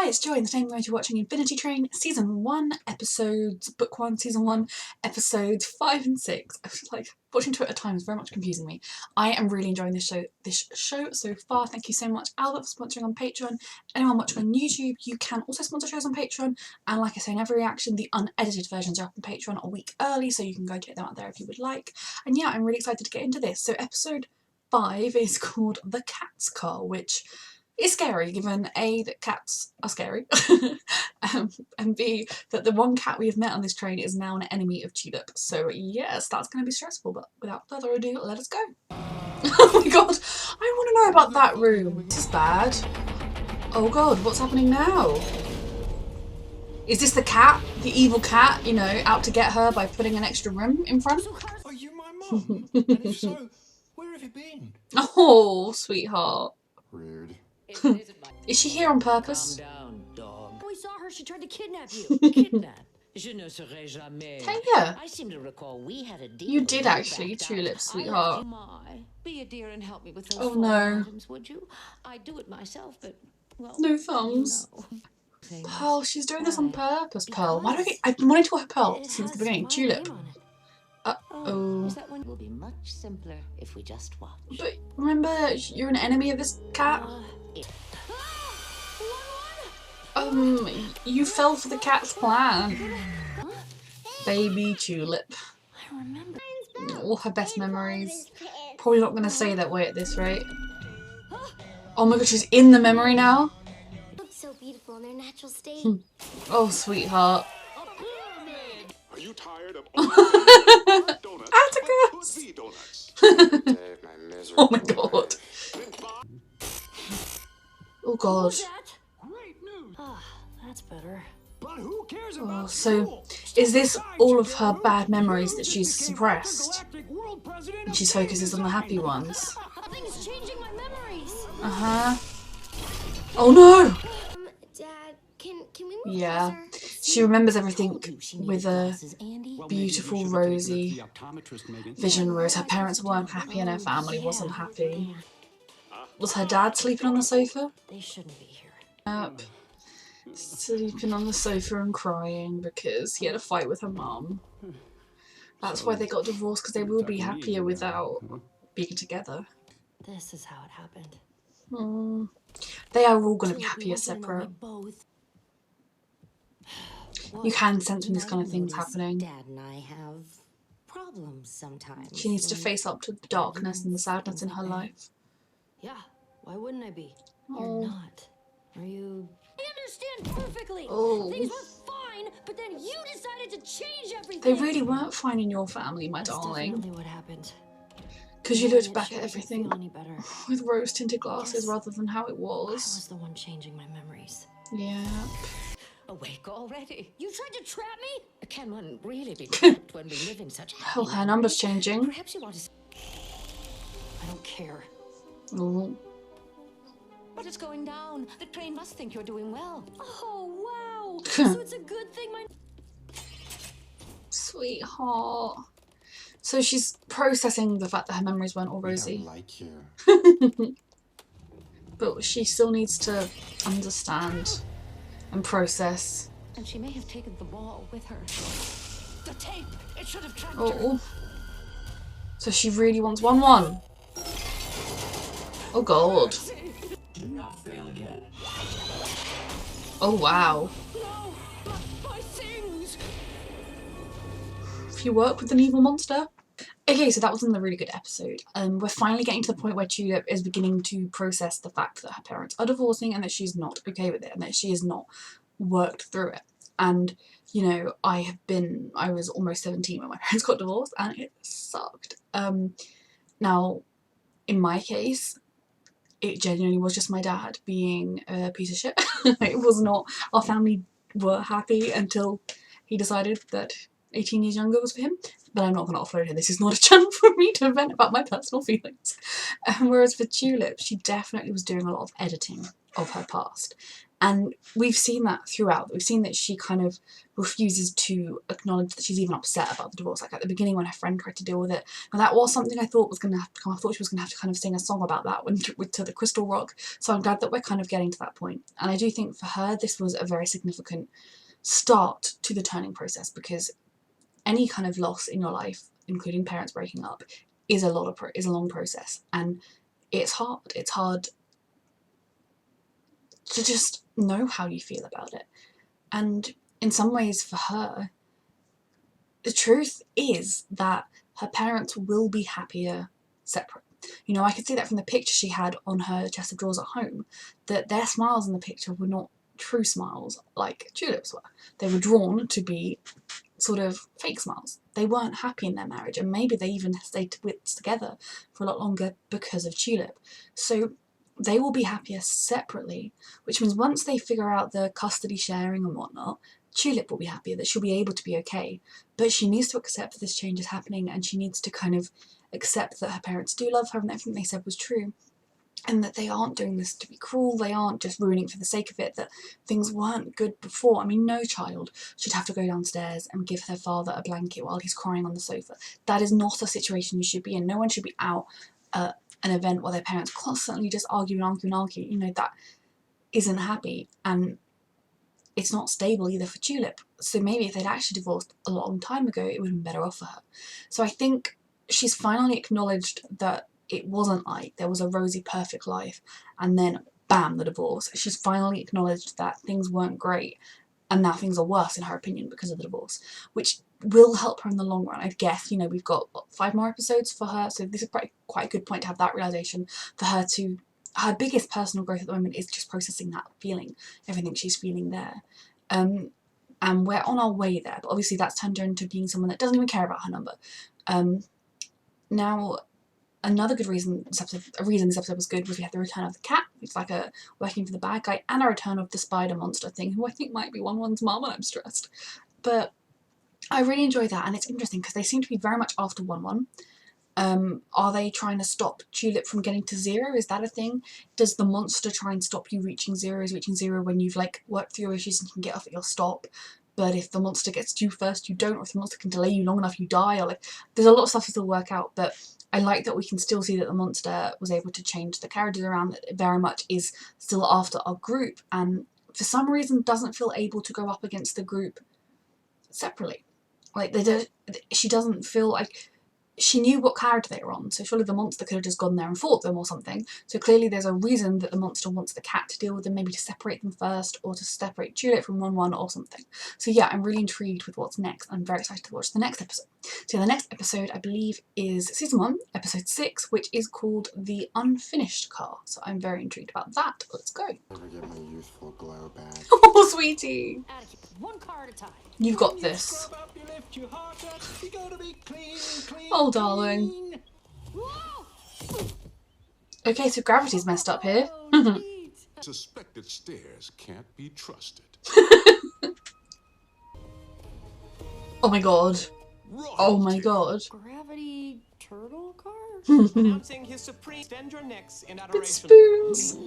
Hi, it's Joy, and today I'm going to be watching Infinity Train Season 1 episodes, Book 1, Season 1, Episodes 5 and 6. I was like, watching two at a time is very much confusing me. I am really enjoying this show so far. Thank you so much, Albert, for sponsoring on Patreon. Anyone watching on YouTube, you can also sponsor shows on Patreon. And like I say in every reaction, the unedited versions are up on Patreon a week early, so you can go check them out there if you would like. And yeah, I'm really excited to get into this. So episode 5 is called The Cat's Car, which is scary, given A, that cats are scary, and B, that the one cat we have met on this train is now an enemy of Tulip. So yes, that's going to be stressful, but without further ado, let us go. Oh my god, I want to know about that room. This is bad. Oh god, what's happening now? Is this the cat, the evil cat, you know, out to get her by putting an extra room in front? Are you my mum? And if so, where have you been? Oh, sweetheart. Rude. Is she here on purpose? Calm down, dog. We saw her. She tried to kidnap you. Kidnap? Je ne serai jamais. Tanya. I seem to recall we had a deal. You did actually, Tulip, sweetheart. Be a dear and help me with those oh no. items, would you? I'd do it myself, but well. No thumbs. You know. Pearl, she's doing this on purpose, Pearl. Why do I've been wanting to call her Pearl since the beginning. Tulip. Oh. That one will be much simpler if we just watch. But remember, you're an enemy of this cat? You fell for the cat's plan. Baby Tulip. I remember. All her best memories. Probably not going to stay that way at this rate. Oh my god, she's in the memory now? Look so beautiful in their natural state. Oh, sweetheart. Are you tired of donuts? Atticus! Oh my god. Oh god. Great news. That's better. But who cares about So is this all of her bad memories that she's suppressed? And she focuses on the happy ones? Nothing's changing my memories. Uh-huh. Oh no! Dad, can we move Yeah. closer? She remembers everything with a beautiful, rosy vision, whereas her parents weren't happy and her family wasn't happy. Was her dad sleeping on the sofa? They shouldn't be here. Yep. Sleeping on the sofa and crying because he had a fight with her mum. That's why they got divorced, because they will be happier without being together. This is how it happened. They are all going to be happier separate. You can sense when this kind of thing's happening. Dad and I have problems sometimes. She needs to face up to the darkness and the sadness in her life. Yeah, why wouldn't I be? Oh. You're not. Are you? I understand perfectly. Oh. Things were fine, but then you decided to change everything. They really weren't fine in your family, my That's darling. definitely what happened. Because you looked back at everything Any better. with rose-tinted glasses rather than how it I was. was the one changing my memories. Yeah. Awake already? You tried to trap me? Can one really be trapped when we live in such Oh, her number's changing. Perhaps you want to. I don't care. Oh. But it's going down. The train must think you're doing well. Oh, wow. So it's a good thing my... Sweetheart. So she's processing the fact that her memories weren't all rosy. Like you. But she still needs to understand and process. And she may have taken the ball with her. The tape! It should have tracked her. Oh. So she really wants 1-1. Oh god. Do not fail again. Oh wow. No! My things! If you work with an evil monster. Okay, so that was another really good episode. We're finally getting to the point where Tulip is beginning to process the fact that her parents are divorcing and that she's not okay with it and that she has not worked through it. And, you know, I was almost 17 when my parents got divorced and it sucked. Now, in my case, it genuinely was just my dad being a piece of shit. It was not, our family were happy until he decided that 18 years younger was for him. But I'm not going to offload him. This is not a channel for me to vent about my personal feelings. Whereas for Tulip, she definitely was doing a lot of editing of her past. And we've seen that throughout. We've seen that she kind of refuses to acknowledge that she's even upset about the divorce. Like at the beginning when her friend tried to deal with it, and that was something I thought was going to have to come. I thought she was going to have to kind of sing a song about that to the Crystal Rock. So I'm glad that we're kind of getting to that point. And I do think for her this was a very significant start to the turning process, because any kind of loss in your life, including parents breaking up, is a long process, and it's hard. It's hard to just know how you feel about it. And in some ways for her, the truth is that her parents will be happier separate. You know, I could see that from the picture she had on her chest of drawers at home, that their smiles in the picture were not true smiles like Tulip's were. They were drawn to be sort of fake smiles. They weren't happy in their marriage, and maybe they even stayed together for a lot longer because of Tulip. So they will be happier separately, which means once they figure out the custody sharing and whatnot, Tulip will be happier, that she'll be able to be okay. But she needs to accept that this change is happening, and she needs to kind of accept that her parents do love her and everything they said was true, and that they aren't doing this to be cruel, they aren't just ruining it for the sake of it, that things weren't good before. I mean, no child should have to go downstairs and give their father a blanket while he's crying on the sofa. That is not a situation you should be in. No one should be out at an event where their parents constantly just argue and argue and argue. You know, that isn't happy, and it's not stable either for Tulip. So maybe if they'd actually divorced a long time ago, it would have been better off for her. So I think she's finally acknowledged that it wasn't like there was a rosy, perfect life and then bam, the divorce. She's finally acknowledged that things weren't great, and now things are worse in her opinion because of the divorce, which will help her in the long run. I guess, you know, we've got 5 more episodes for her, so this is quite a good point to have that realization for her to. Her biggest personal growth at the moment is just processing that feeling, everything she's feeling there. And we're on our way there, but obviously that's turned her into being someone that doesn't even care about her number. Now, another good reason this episode was good was we had the return of the cat, who's like a working for the bad guy, and a return of the spider monster thing, who I think might be One-One's mum, and I'm stressed. But I really enjoy that, and it's interesting because they seem to be very much after One-One. Are they trying to stop Tulip from getting to 0? Is that a thing? Does the monster try and stop you reaching 0? Is reaching 0 when you've like worked through your issues and you can get off at your stop? But if the monster gets to you first, you don't, or if the monster can delay you long enough, you die, or like there's a lot of stuff to still work out. But I like that we can still see that the monster was able to change the characters around, that it very much is still after our group, and for some reason doesn't feel able to go up against the group separately. Like she doesn't feel like she knew what character they were on, so surely the monster could have just gone there and fought them or something. So clearly there's a reason that the monster wants the cat to deal with them, maybe to separate them first, or to separate Tulip from One-One or something. So yeah, I'm really intrigued with what's next. I'm very excited to watch the next episode. So the next episode, I believe, is season 1, episode 6, which is called The Unfinished Car. So I'm very intrigued about that. Let's go. Never get my youthful glow back. Oh, sweetie. Attitude. One car at a time. You've got this. Oh, darling. Whoa! Okay, so gravity's messed up here. Suspected stairs can't be trusted. Oh my god. Oh my god. Gravity turtle car? Announcing his supreme extend your necks in Good adoration. spoons.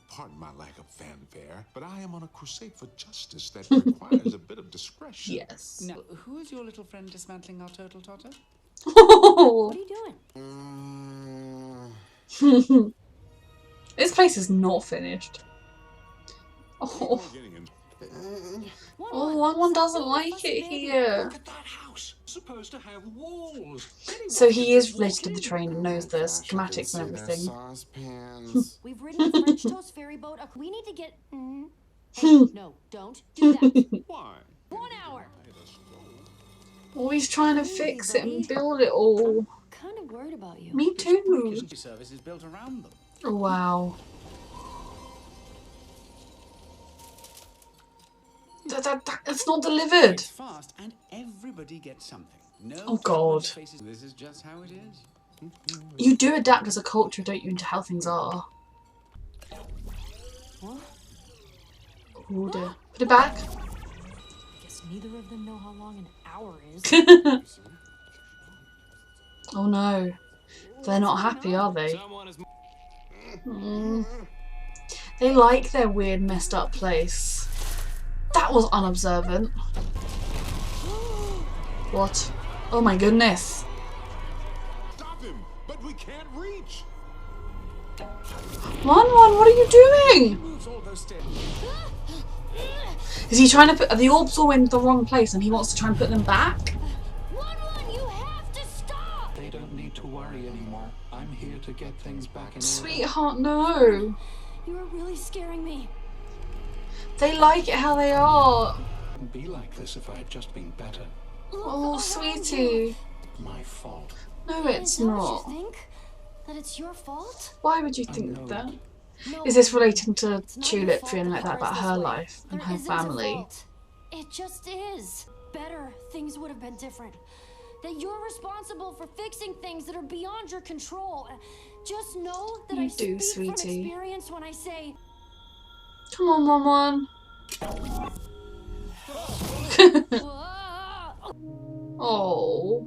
Pardon my lack of fanfare, but I am on a crusade for justice that requires a bit of discretion. Yes. Now, who is your little friend dismantling our turtle totter? What are you doing? This place is not finished. Oh, One-One doesn't like it here. Look at that house. Supposed to have walls. So he is related to the train and knows the schematics and everything. Saucepans. We've ridden the French toast ferry boat. We need to get. Hey, no, don't do that. Why? 1 hour. Oh, he's trying to fix it and build it all. Kind of worried about you. Me too. The service is built around them. Oh, wow. It's not delivered. It's fast and everybody gets something. No Oh, God. faces. This is just how it is. You do adapt as a culture, don't you, into how things are. What? Oh dear. Put it back. I guess neither of them know how long an hour is. Oh no. They're not happy, are they? Someone is. Mm. They like their weird, messed up place. That was unobservant. What? Oh my goodness. Stop him! But we can't reach! One, what are you doing? Moves all those stairs. Is he trying to put the orbs all in the wrong place and he wants to try and put them back? You have to stop! They don't need to worry anymore. I'm here to get things back in order. Sweetheart, no. You are really scaring me. They like it how they are. Wouldn't be like this if I had just been better. Oh, sweetie. My fault. No, it's not. You think that it's your fault? Why would you I think know that? No, Is this relating to it's not your Tulip fault feeling that like that Clara about is her this way. life and There her isn't a family? fault. It just is. Better things would have been different. That you're responsible for fixing things that are beyond your control. Just know that You I do, speak from sweetie. experience when I say Come on, Mom. "Whoa." Oh.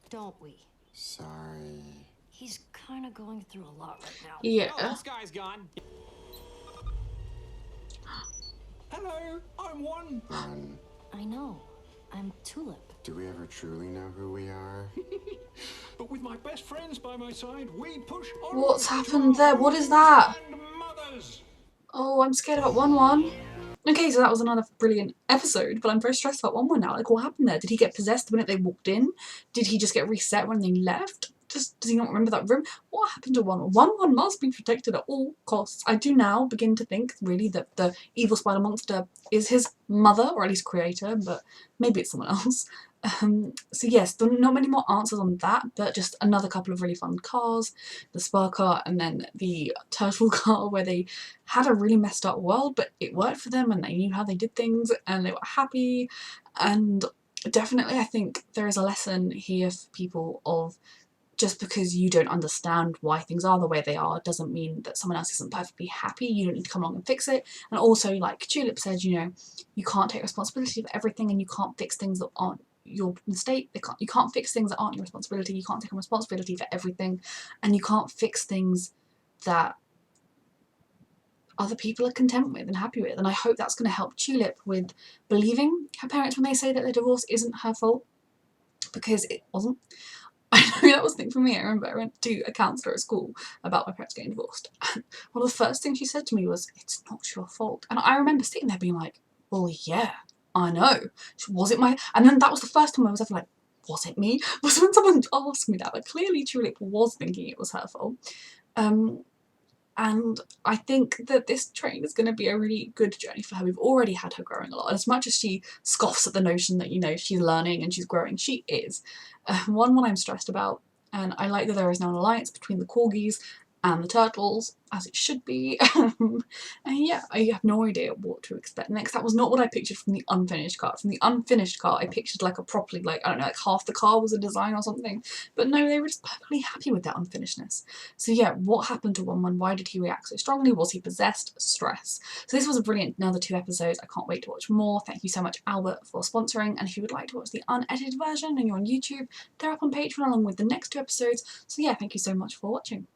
Don't we? Sorry. He's kind of going through a lot right now. Oh, Yeah. this guy's gone. Hello, I'm One. I know. I'm Tulip. Do we ever truly know who we are? But with my best friends by my side, we push on. What's happened there? What is that? And mothers. Oh, I'm scared about 1-1. Okay, so that was another brilliant episode, but I'm very stressed about 1-1 now. Like, what happened there? Did he get possessed the minute they walked in? Did he just get reset when they left? Does he not remember that room? What happened to 1-1? 1-1 must be protected at all costs. I do now begin to think, really, that the evil spider monster is his mother, or at least creator, but maybe it's someone else. So yes, not many more answers on that, but just another couple of really fun cars, the spar car and then the turtle car, where they had a really messed up world, but it worked for them and they knew how they did things and they were happy. And definitely I think there is a lesson here for people of just because you don't understand why things are the way they are doesn't mean that someone else isn't perfectly happy. You don't need to come along and fix it. And also, like Tulip said, you know, you can't take responsibility for everything and you can't fix things that aren't your mistake. You can't fix things that aren't your responsibility. You can't take responsibility for everything, and you can't fix things that other people are content with and happy with. And I hope that's going to help Tulip with believing her parents when they say that their divorce isn't her fault, because it wasn't. I know that was the thing for me. I remember I went to a counsellor at school about my parents getting divorced, and one of the first things she said to me was, "It's not your fault." And I remember sitting there being like, well, yeah, I know. Was it my... And then that was the first time I was ever like, was it me? Was when someone asked me that. But clearly Tulip was thinking it was her fault. And I think that this train is going to be a really good journey for her. We've already had her growing a lot. And as much as she scoffs at the notion that, you know, she's learning and she's growing, she is. One I'm stressed about, and I like that there is now an alliance between the corgis and the turtles, as it should be. And yeah, I have no idea what to expect next. That was not what I pictured from the unfinished cart. From the unfinished cart, I pictured like a properly, like, I don't know, like half the car was a design or something. But no, they were just perfectly happy with that unfinishedness. So yeah, what happened to 1-1? Why did he react so strongly? Was he possessed? Stress. So this was a brilliant another 2 episodes. I can't wait to watch more. Thank you so much, Albert, for sponsoring. And if you would like to watch the unedited version and you're on YouTube, they're up on Patreon along with the next 2 episodes. So yeah, thank you so much for watching.